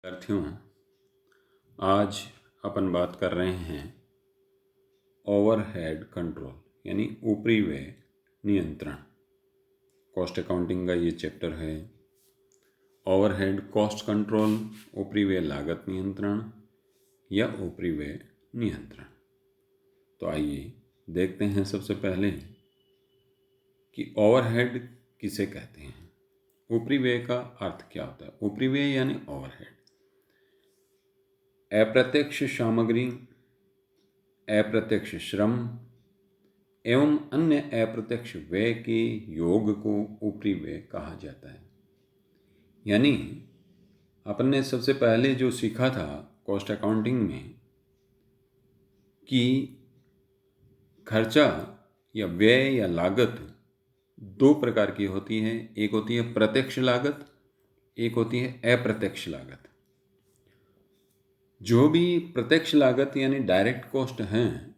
विद्यार्थियों, आज अपन बात कर रहे हैं ओवरहेड कंट्रोल यानी ऊपरी व्यय नियंत्रण। कॉस्ट अकाउंटिंग का ये चैप्टर है। ओवरहेड कॉस्ट कंट्रोल, ऊपरी व्यय लागत नियंत्रण या ऊपरी व्यय नियंत्रण। तो आइए देखते हैं सबसे पहले कि ओवरहेड किसे कहते हैं। ऊपरी व्यय का अर्थ क्या होता है? ऊपरी व्यय यानी ओवरहेड अप्रत्यक्ष सामग्री, अप्रत्यक्ष श्रम एवं अन्य अप्रत्यक्ष व्यय के योग को ऊपरी व्यय कहा जाता है। यानी अपन ने सबसे पहले जो सीखा था कॉस्ट अकाउंटिंग में कि खर्चा या व्यय या लागत दो प्रकार की होती है। एक होती है प्रत्यक्ष लागत, एक होती है अप्रत्यक्ष लागत। जो भी प्रत्यक्ष लागत यानी डायरेक्ट कॉस्ट हैं,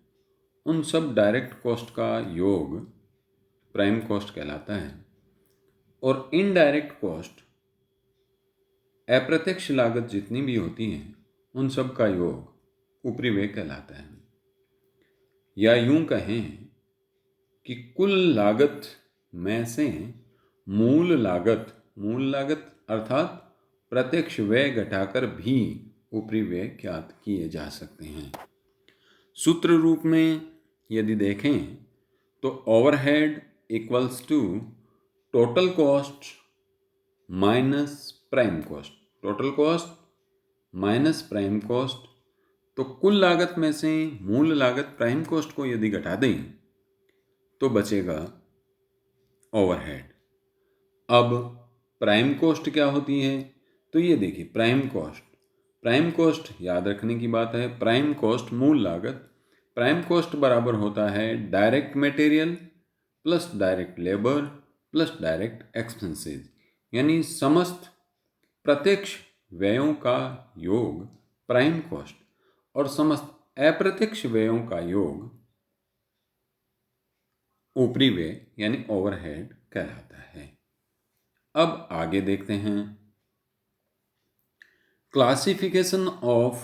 उन सब डायरेक्ट कॉस्ट का योग प्राइम कॉस्ट कहलाता है और इनडायरेक्ट कॉस्ट अप्रत्यक्ष लागत जितनी भी होती हैं उन सब का योग ऊपरी व्यय कहलाता है। या यूं कहें कि कुल लागत में से मूल लागत अर्थात प्रत्यक्ष व्यय घटाकर भी ऊपरी व्यय ज्ञात किए जा सकते हैं। सूत्र रूप में यदि देखें तो overhead equals to total cost minus prime cost. Total cost minus prime cost, तो कुल लागत में से मूल लागत प्राइम कॉस्ट को यदि घटा दें तो बचेगा ओवरहेड। अब प्राइम कॉस्ट क्या होती है? तो ये देखिए, प्राइम कॉस्ट याद रखने की बात है। प्राइम कॉस्ट मूल लागत, प्राइम कॉस्ट बराबर होता है direct material plus direct labour plus direct expenses, यानी समस्त प्रत्यक्ष व्ययों का योग प्राइम कॉस्ट और समस्त अप्रत्यक्ष व्ययों का योग ऊपरी व्यय यानी ओवरहेड कहलाता है। अब आगे देखते हैं क्लासिफिकेशन ऑफ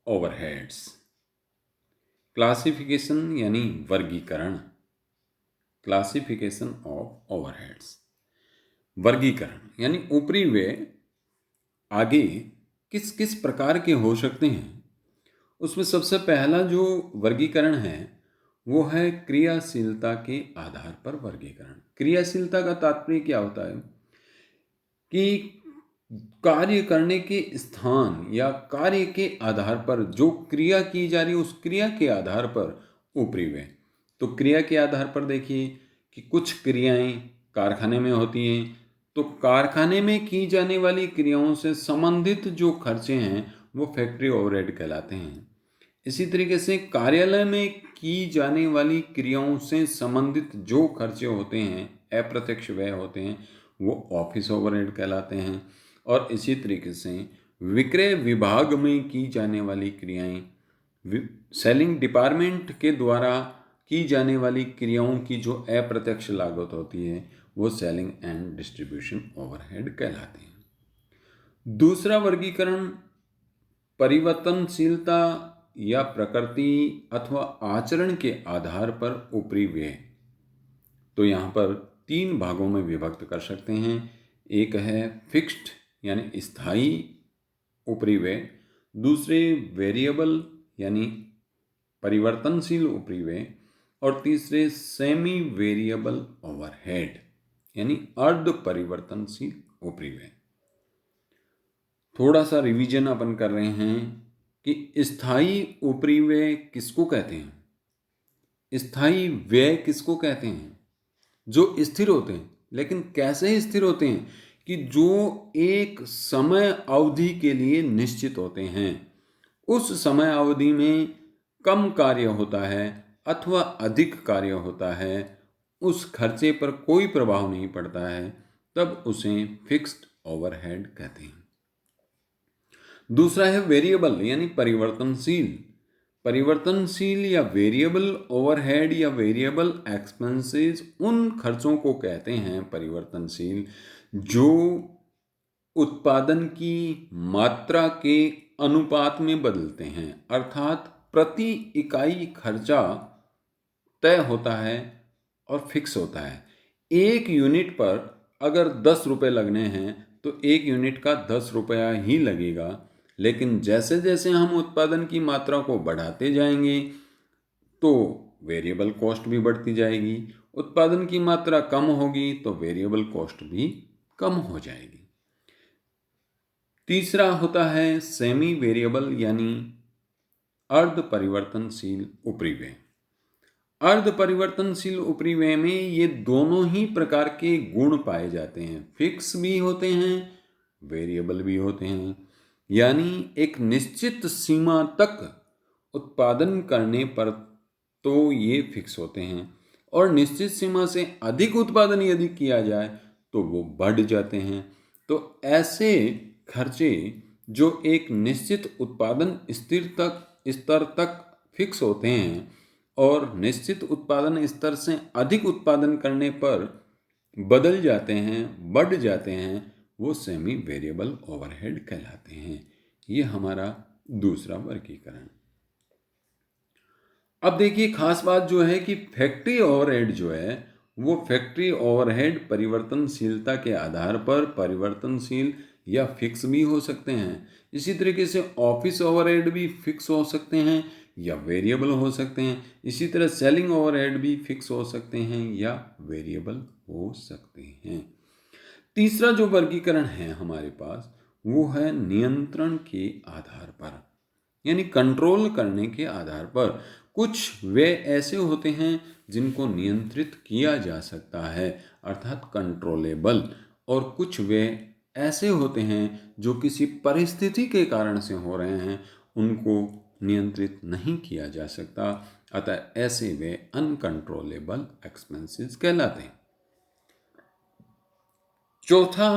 ओवरहेड्स। क्लासिफिकेशन यानी वर्गीकरण। क्लासिफिकेशन ऑफ ओवरहेड्स, वर्गीकरण यानी ऊपरी व्यय आगे किस किस प्रकार के हो सकते हैं। उसमें सबसे पहला जो वर्गीकरण है वो है क्रियाशीलता के आधार पर वर्गीकरण। क्रियाशीलता का तात्पर्य क्या होता है कि कार्य करने के स्थान या कार्य के आधार पर जो क्रिया की जा रही है उस क्रिया के आधार पर ऊपरी व्यय। तो क्रिया के आधार पर देखिए कि कुछ क्रियाएं कारखाने में होती हैं, तो कारखाने में की जाने वाली क्रियाओं से संबंधित जो खर्चे हैं वो फैक्ट्री ओवरहेड कहलाते हैं। इसी तरीके से कार्यालय में की जाने वाली क्रियाओं से संबंधित जो खर्चे होते हैं, अप्रत्यक्ष व्यय होते हैं, वो ऑफिस ओवरहेड कहलाते हैं। और इसी तरीके से विक्रय विभाग में की जाने वाली क्रियाएं, सेलिंग डिपार्टमेंट के द्वारा की जाने वाली क्रियाओं की जो अप्रत्यक्ष लागत होती है वो सेलिंग एंड डिस्ट्रीब्यूशन ओवरहेड कहलाते हैं। दूसरा वर्गीकरण परिवर्तनशीलता या प्रकृति अथवा आचरण के आधार पर ऊपरी व्यय। तो यहाँ पर तीन भागों में विभक्त कर सकते हैं। एक है फिक्स्ड यानी स्थायी ऊपरी व्यय, दूसरे वेरिएबल यानी परिवर्तनशील ऊपरी व्यय और तीसरे सेमी वेरिएबल ओवरहेड यानी अर्ध परिवर्तनशील ऊपरी व्यय। थोड़ा सा रिवीजन अपन कर रहे हैं कि स्थायी ऊपरी व्यय किसको कहते हैं, स्थायी व्यय किसको कहते हैं? जो स्थिर होते हैं। लेकिन कैसे स्थिर होते हैं? कि जो एक समय अवधि के लिए निश्चित होते हैं, उस समय अवधि में कम कार्य होता है अथवा अधिक कार्य होता है, उस खर्चे पर कोई प्रभाव नहीं पड़ता है, तब उसे फिक्स्ड ओवरहेड कहते हैं। दूसरा है वेरिएबल यानी परिवर्तनशील। परिवर्तनशील या वेरिएबल ओवरहेड या वेरिएबल एक्सपेंसेस उन खर्चों को कहते हैं परिवर्तनशील जो उत्पादन की मात्रा के अनुपात में बदलते हैं, अर्थात प्रति इकाई खर्चा तय होता है और फिक्स होता है। एक यूनिट पर अगर 10 रुपये लगने हैं तो एक यूनिट का 10 रुपया ही लगेगा, लेकिन जैसे जैसे हम उत्पादन की मात्रा को बढ़ाते जाएंगे तो वेरिएबल कॉस्ट भी बढ़ती जाएगी। उत्पादन की मात्रा कम होगी तो वेरिएबल कॉस्ट भी कम हो जाएगी। तीसरा होता है सेमी वेरिएबल यानी अर्ध परिवर्तनशील उपरिव्यय। अर्ध परिवर्तनशील उपरिव्यय में ये दोनों ही प्रकार के गुण पाए जाते हैं, फिक्स भी होते हैं, वेरिएबल भी होते हैं। यानी एक निश्चित सीमा तक उत्पादन करने पर तो ये फिक्स होते हैं और निश्चित सीमा से अधिक उत्पादन यदि किया जाए तो वो बढ़ जाते हैं। तो ऐसे खर्चे जो एक निश्चित उत्पादन स्तर तक फिक्स होते हैं और निश्चित उत्पादन स्तर से अधिक उत्पादन करने पर बदल जाते हैं, बढ़ जाते हैं, वो सेमी वेरिएबल ओवरहेड कहलाते हैं। ये हमारा दूसरा वर्गीकरण। अब देखिए खास बात जो है कि फैक्ट्री ओवरहेड जो है वो फैक्ट्री ओवरहेड परिवर्तनशीलता के आधार पर परिवर्तनशील या फिक्स भी हो सकते हैं। इसी तरीके से ऑफिस ओवरहेड भी फिक्स हो सकते हैं या वेरिएबल हो सकते हैं। इसी तरह सेलिंग ओवरहेड भी फिक्स हो सकते हैं या वेरिएबल हो सकते हैं। तीसरा जो वर्गीकरण है हमारे पास वो है नियंत्रण के आधार पर, यानी कंट्रोल करने के आधार पर। कुछ वे ऐसे होते हैं जिनको नियंत्रित किया जा सकता है अर्थात कंट्रोलेबल, और कुछ वे ऐसे होते हैं जो किसी परिस्थिति के कारण से हो रहे हैं, उनको नियंत्रित नहीं किया जा सकता, अतः ऐसे वे अनकंट्रोलेबल एक्सपेंसेस कहलाते हैं। चौथा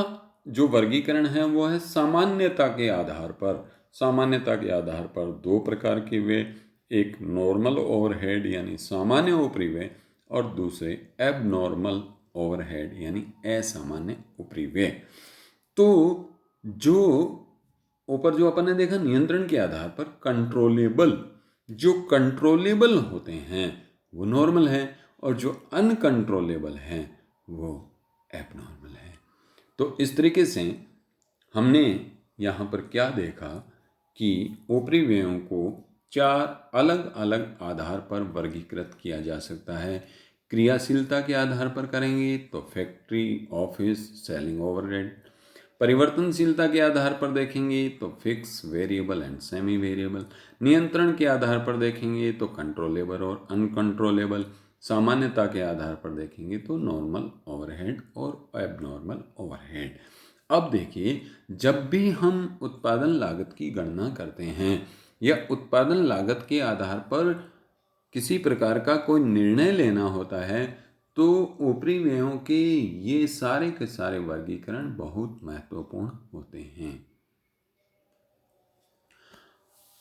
जो वर्गीकरण है वो है सामान्यता के आधार पर। सामान्यता के आधार पर दो प्रकार के वे, एक नॉर्मल ओवरहेड यानी सामान्य उपरिव्यय और दूसरे एबनॉर्मल ओवरहेड यानी असामान्य उपरिव्यय। तो जो ऊपर जो अपन ने देखा नियंत्रण के आधार पर कंट्रोलेबल, जो कंट्रोलेबल होते हैं वो नॉर्मल है और जो अनकंट्रोलेबल हैं वो एबनॉर्मल है। तो इस तरीके से हमने यहाँ पर क्या देखा कि उपरिव्ययों को चार अलग अलग आधार पर वर्गीकृत किया जा सकता है। क्रियाशीलता के आधार पर करेंगे तो फैक्ट्री, ऑफिस, सेलिंग ओवरहेड। परिवर्तनशीलता के आधार पर देखेंगे तो fix, variable and semi variable. नियंत्रण के आधार पर देखेंगे तो कंट्रोलेबल और अनकंट्रोलेबल। सामान्यता के आधार पर देखेंगे तो नॉर्मल ओवरहेड और एबनॉर्मल ओवरहेड। अब देखिए, जब भी हम उत्पादन लागत की गणना करते हैं या उत्पादन लागत के आधार पर किसी प्रकार का कोई निर्णय लेना होता है तो उपरिव्ययों के ये सारे के सारे वर्गीकरण बहुत महत्वपूर्ण होते हैं।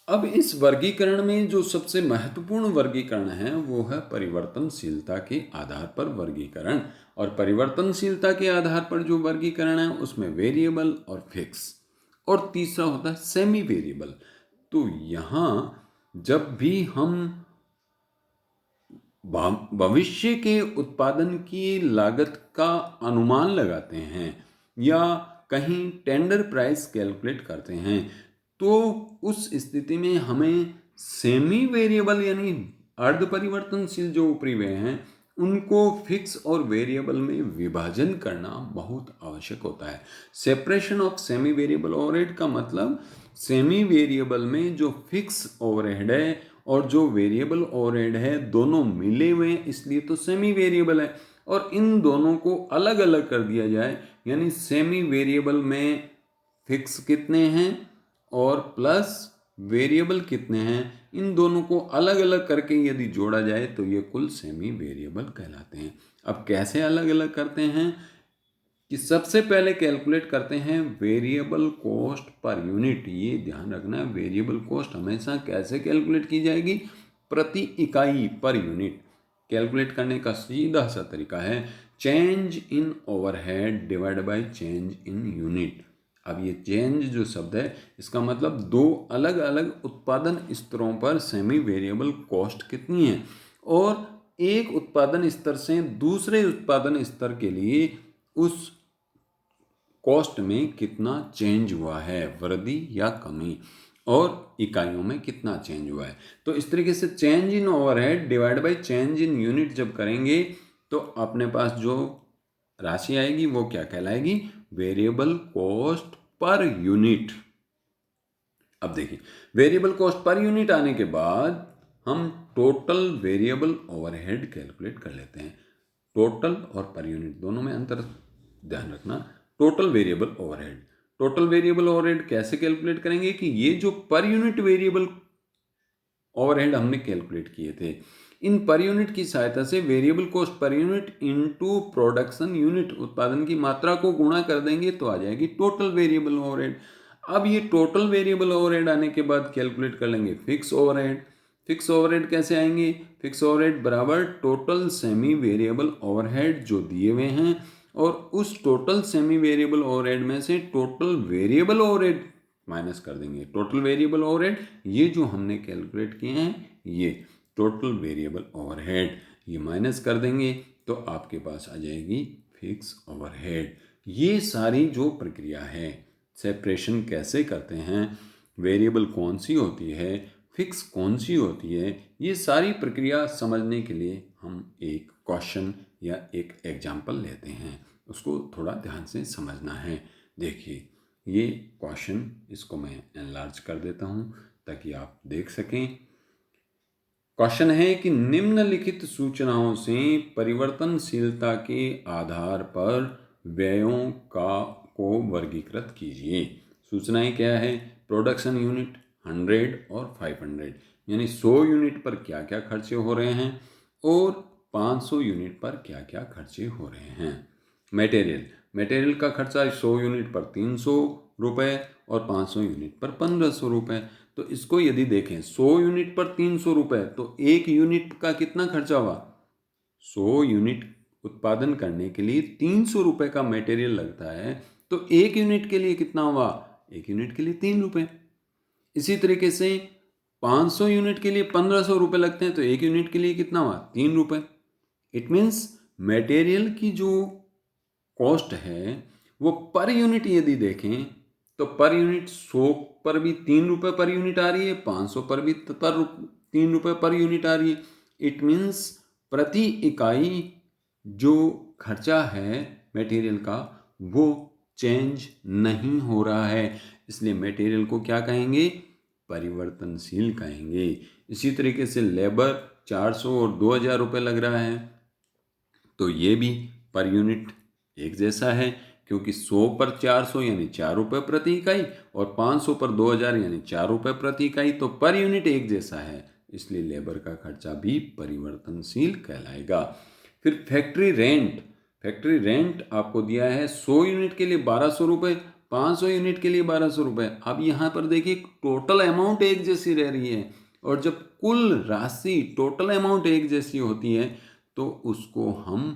अब इस वर्गीकरण में जो सबसे महत्वपूर्ण वर्गीकरण है वो है परिवर्तनशीलता के आधार पर वर्गीकरण। और परिवर्तनशीलता के आधार पर जो वर्गीकरण है उसमें वेरिएबल और फिक्स, और तीसरा होता है सेमी वेरिएबल। तो यहाँ जब भी हम भविष्य के उत्पादन की लागत का अनुमान लगाते हैं या कहीं टेंडर प्राइस कैलकुलेट करते हैं तो उस स्थिति में हमें सेमी वेरिएबल यानी अर्ध परिवर्तनशील जो उपरिव्यय हैं उनको फिक्स और वेरिएबल में विभाजन करना बहुत आवश्यक होता है। Separation of semi variable overhead का मतलब सेमी वेरिएबल में जो फिक्स ओवरहेड है और जो वेरिएबल ओवरहेड है दोनों मिले हुए हैं, इसलिए तो सेमी वेरिएबल है। और इन दोनों को अलग अलग कर दिया जाए, यानी सेमी वेरिएबल में फिक्स कितने हैं और प्लस वेरिएबल कितने हैं, इन दोनों को अलग अलग करके यदि जोड़ा जाए तो ये कुल सेमी वेरिएबल कहलाते हैं। अब कैसे अलग अलग करते हैं कि सबसे पहले कैलकुलेट करते हैं वेरिएबल कॉस्ट पर यूनिट। ये ध्यान रखना, वेरिएबल कॉस्ट हमेशा कैसे कैलकुलेट की जाएगी, प्रति इकाई पर यूनिट। कैलकुलेट करने का सीधा सा तरीका है change in overhead divide by change in unit. अब ये चेंज जो शब्द है, इसका मतलब दो अलग अलग उत्पादन स्तरों पर सेमी वेरिएबल कॉस्ट कितनी है, और एक उत्पादन स्तर से दूसरे उत्पादन स्तर के लिए उस कॉस्ट में कितना चेंज हुआ है, वृद्धि या कमी, और इकाइयों में कितना चेंज हुआ है। तो इस तरीके से change in overhead divide by change in unit जब करेंगे तो अपने पास जो राशि आएगी वो क्या कहलाएगी, वेरिएबल कॉस्ट पर यूनिट। अब देखिए, वेरिएबल कॉस्ट पर यूनिट आने के बाद हम टोटल वेरिएबल ओवरहेड कैलकुलेट कर लेते हैं। टोटल और पर यूनिट दोनों में अंतर ध्यान रखना। Total variable overhead, total variable overhead कैसे कैलकुलेट करेंगे कि ये जो पर यूनिट वेरिएबल ओवरहेड हमने कैलकुलेट किए थे, इन पर यूनिट की सहायता से variable cost per unit into production unit, उत्पादन की मात्रा को गुणा कर देंगे तो आ जाएगी टोटल वेरिएबल ओवरहेड। अब ये टोटल वेरिएबल ओवरहेड आने के बाद कैलकुलेट कर लेंगे फिक्स ओवरहेड। फिक्स ओवरहेड कैसे आएंगे, फिक्स ओवरहेड बराबर टोटल सेमी वेरिएबल ओवरहेड जो दिए हुए हैं, और उस टोटल सेमी वेरिएबल ओवरहेड में से टोटल वेरिएबल ओवरहेड माइनस कर देंगे। टोटल वेरिएबल ओवरहेड ये जो हमने कैलकुलेट किए हैं, ये टोटल वेरिएबल ओवरहेड ये माइनस कर देंगे तो आपके पास आ जाएगी फिक्स ओवरहेड। ये सारी जो प्रक्रिया है, सेपरेशन कैसे करते हैं, वेरिएबल कौन सी होती है, फिक्स कौन सी होती है, ये सारी प्रक्रिया समझने के लिए हम एक क्वेश्चन या एक एग्जाम्पल लेते हैं, उसको थोड़ा ध्यान से समझना है। देखिए ये क्वेश्चन, इसको मैं एनलार्ज कर देता हूँ ताकि आप देख सकें। क्वेश्चन है कि निम्नलिखित सूचनाओं से परिवर्तनशीलता के आधार पर व्ययों को वर्गीकृत कीजिए। सूचनाएं क्या है, प्रोडक्शन यूनिट 100 और 500, यानी 100 यूनिट पर क्या क्या खर्चे हो रहे हैं और 500 यूनिट पर क्या क्या खर्चे हो रहे हैं। मटेरियल, मटेरियल का खर्चा 100 यूनिट पर 300 रुपये और 500 यूनिट पर 1500 रुपये। तो इसको यदि देखें 100 यूनिट पर 300 रुपये, तो एक यूनिट का कितना खर्चा हुआ, 100 यूनिट उत्पादन करने के लिए 300 रुपये का मटेरियल लगता है, तो एक यूनिट के लिए कितना हुआ, एक यूनिट के लिए 3 रुपये। इसी तरीके से 500 यूनिट के लिए 1500 रुपये लगते हैं, तो एक यूनिट के लिए कितना हुआ, 3 रुपये। इट मीन्स मटेरियल की जो कॉस्ट है वो पर यूनिट यदि देखें तो पर यूनिट 100 पर भी 3 रुपये पर यूनिट आ रही है, 500 पर भी 3 रुपये पर यूनिट आ रही है। इट मीन्स प्रति इकाई जो खर्चा है मटेरियल का वो चेंज नहीं हो रहा है, इसलिए मटेरियल को क्या कहेंगे, परिवर्तनशील कहेंगे। इसी तरीके से लेबर 400 और 2000 रुपये लग रहा है, तो ये भी पर यूनिट एक जैसा है, क्योंकि 100 पर 400 यानी 4 रुपये प्रति इकाई और 500 पर 2000 यानी 4 रुपये प्रति इकाई, तो पर यूनिट एक जैसा है, इसलिए लेबर का खर्चा भी परिवर्तनशील कहलाएगा। फिर फैक्ट्री रेंट, फैक्ट्री रेंट आपको दिया है 100 यूनिट के लिए 1200 रुपये, 500 यूनिट के लिए 1200 रुपये। अब यहाँ पर देखिए टोटल अमाउंट एक जैसी रह रही है, और जब कुल राशि टोटल अमाउंट एक जैसी होती है तो उसको हम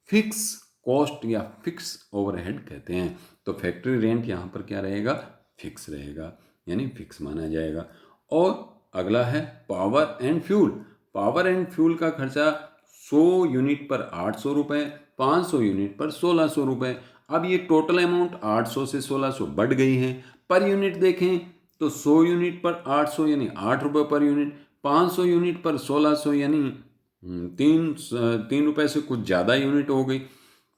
फिक्स कॉस्ट या फिक्स ओवरहेड कहते हैं। तो फैक्ट्री रेंट यहाँ पर क्या रहेगा, फिक्स रहेगा, यानी फिक्स माना जाएगा। और अगला है power and fuel. Power and fuel का खर्चा 100 यूनिट पर 800 रुपये, 500 यूनिट पर 1600 रुपये। अब ये टोटल अमाउंट 800 से 1600 बढ़ गई है। पर यूनिट देखें तो 100 यूनिट पर 800 यानी 8 रुपये पर यूनिट, 500 यूनिट पर 1600 यानी 3 रुपये से कुछ ज़्यादा यूनिट हो गई,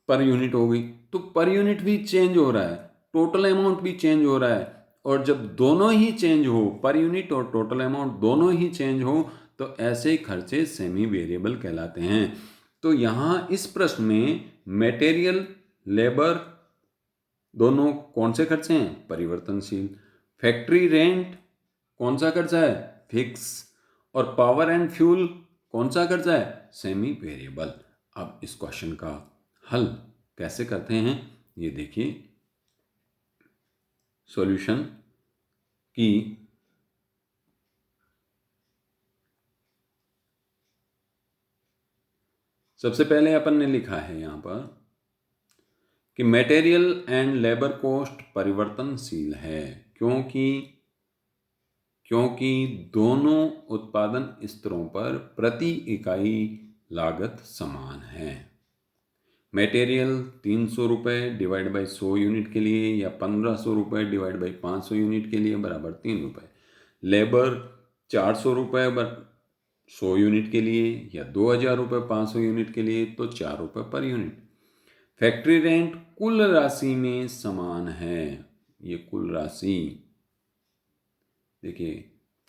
पर यूनिट हो गई। तो पर यूनिट भी चेंज हो रहा है, टोटल अमाउंट भी चेंज हो रहा है, और जब दोनों ही चेंज हो, पर यूनिट और टोटल अमाउंट दोनों ही चेंज हो, तो ऐसे खर्चे सेमी वेरिएबल कहलाते हैं। तो यहाँ इस प्रश्न में मटेरियल लेबर दोनों कौन से खर्चे हैं, परिवर्तनशील। फैक्ट्री रेंट कौन सा खर्चा है, फिक्स। और पावर एंड फ्यूल कौन सा खर्चा है, सेमी वेरिएबल। अब इस क्वेश्चन का हल कैसे करते हैं, ये देखिए। सॉल्यूशन की सबसे पहले अपन ने लिखा है यहाँ पर कि मटेरियल एंड लेबर कॉस्ट परिवर्तनशील है, क्योंकि दोनों उत्पादन स्तरों पर प्रति इकाई लागत समान है। मटेरियल 300 रुपये डिवाइड बाई 100 यूनिट के लिए या 1500 रुपये डिवाइड बाई 500 यूनिट के लिए बराबर 3 रुपये। लेबर 400 रुपये 100 यूनिट के लिए या 2000 रुपये 500 यूनिट के लिए तो 4 रुपये पर यूनिट। फैक्ट्री रेंट कुल राशि में समान है। ये कुल राशि देखिए,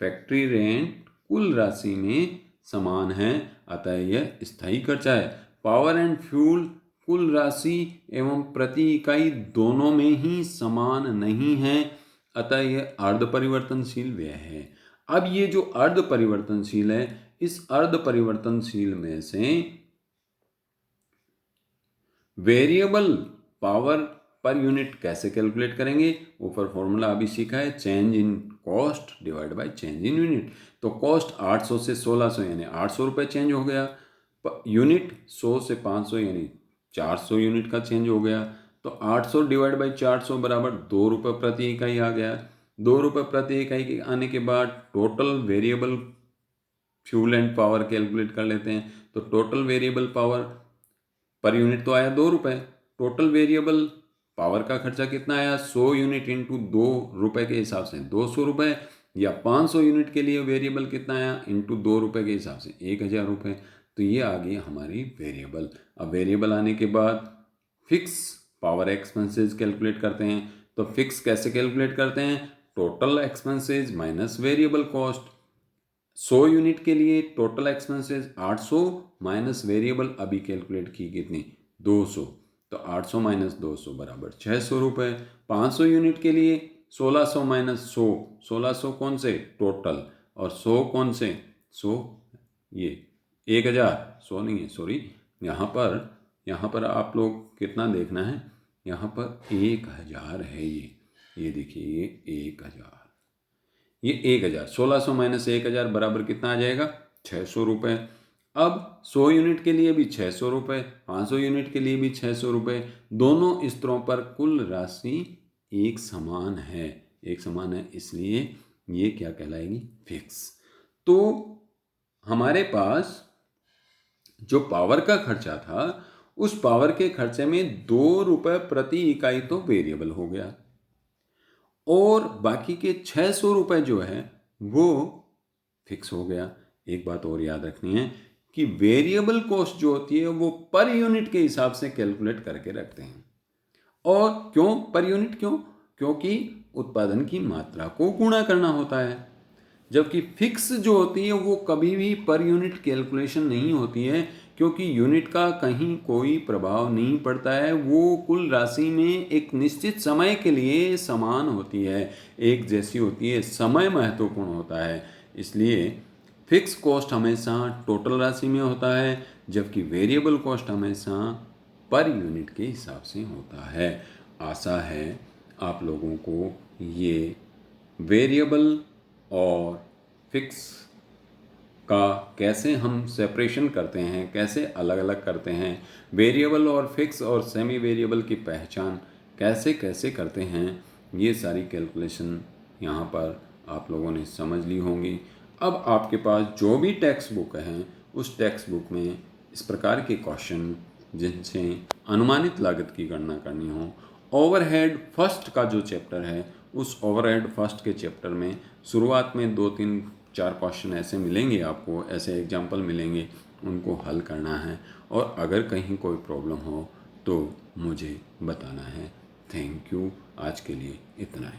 फैक्ट्री रेंट कुल राशि में समान है, अतः यह स्थायी खर्चा है। पावर एंड फ्यूल कुल राशि एवं प्रति इकाई दोनों में ही समान नहीं है, अतः यह अर्ध परिवर्तनशील व्यय है। अब ये जो अर्ध परिवर्तनशील है, इस अर्ध परिवर्तनशील में से वेरिएबल पावर पर यूनिट कैसे कैलकुलेट करेंगे, ऊपर फॉर्मूला अभी सीखा है, change in cost divide by change in unit. तो कॉस्ट 800 से 1600 यानी 800 रुपये चेंज हो गया, यूनिट 100 से 500 यानी 400 यूनिट का चेंज हो गया। तो 800 डिवाइड बाई 400 बराबर 2 रुपये प्रति इकाई आ गया। 2 रुपये प्रति इकाई के आने के बाद total variable fuel and power calculate कर लेते हैं। तो total variable power per unit तो आया 2 रुपये। टोटल वेरिएबल पावर का खर्चा कितना आया, 100 यूनिट इंटू 2 रुपये के हिसाब से 200 रुपये, या 500 यूनिट के लिए वेरिएबल कितना आया इंटू 2 रुपये के हिसाब से 1000 रुपये। तो ये आ गई हमारी वेरिएबल। अब वेरिएबल आने के बाद फिक्स पावर एक्सपेंसेस कैलकुलेट करते हैं। तो फिक्स कैसे कैलकुलेट करते हैं, total expenses minus variable cost. 100 unit के लिए टोटल एक्सपेंसेस 800 माइनस वेरिएबल अभी कैलकुलेट की कितनी, 200। तो 800 माइनस 200 बराबर 600 रुपये। 500 यूनिट के लिए 1600 माइनस 100, 1600 कौन से टोटल और 100 कौन से, 100 ये 1000, 100 नहीं है सॉरी, यहाँ पर आप लोग कितना देखना है, यहाँ पर 1000 है। ये देखिए ये 1000, ये 1000, 1600 माइनस 1000 बराबर कितना आ जाएगा, 600 रुपये। अब 100 यूनिट के लिए भी 600 रुपये, 500 यूनिट के लिए भी 600 रुपये। दोनों स्तरों पर कुल राशि एक समान है, इसलिए ये क्या कहलाएगी, फिक्स। तो हमारे पास जो पावर का खर्चा था, उस पावर के खर्चे में 2 रुपये प्रति इकाई तो वेरिएबल हो गया, और बाकी के 600 रुपये जो है वो फिक्स हो गया। एक बात और याद रखनी है कि वेरिएबल कॉस्ट जो होती है वो पर यूनिट के हिसाब से कैलकुलेट करके रखते हैं। और क्यों पर यूनिट, क्योंकि उत्पादन की मात्रा को गुणा करना होता है। जबकि फिक्स जो होती है वो कभी भी पर यूनिट कैलकुलेशन नहीं होती है, क्योंकि यूनिट का कहीं कोई प्रभाव नहीं पड़ता है। वो कुल राशि में एक निश्चित समय के लिए समान होती है, एक जैसी होती है, समय महत्वपूर्ण होता है। इसलिए फिक्स कॉस्ट हमेशा टोटल राशि में होता है, जबकि वेरिएबल कॉस्ट हमेशा पर यूनिट के हिसाब से होता है। आशा है आप लोगों को ये वेरिएबल और फिक्स का कैसे हम सेपरेशन करते हैं, कैसे अलग अलग करते हैं, वेरिएबल और फिक्स और सेमी वेरिएबल की पहचान कैसे कैसे करते हैं, ये सारी कैलकुलेशन यहाँ पर आप लोगों ने समझ ली होंगी। अब आपके पास जो भी टेक्स्ट बुक है, उस टेक्स्ट बुक में इस प्रकार के क्वेश्चन जिनसे अनुमानित लागत की गणना करनी हो, ओवरहेड फर्स्ट का जो चैप्टर है, उस ओवरहेड फर्स्ट के चैप्टर में शुरुआत में 2-3-4 क्वेश्चन ऐसे मिलेंगे आपको, ऐसे एग्जाम्पल मिलेंगे, उनको हल करना है। और अगर कहीं कोई प्रॉब्लम हो तो मुझे बताना है। थैंक यू, आज के लिए इतना ही।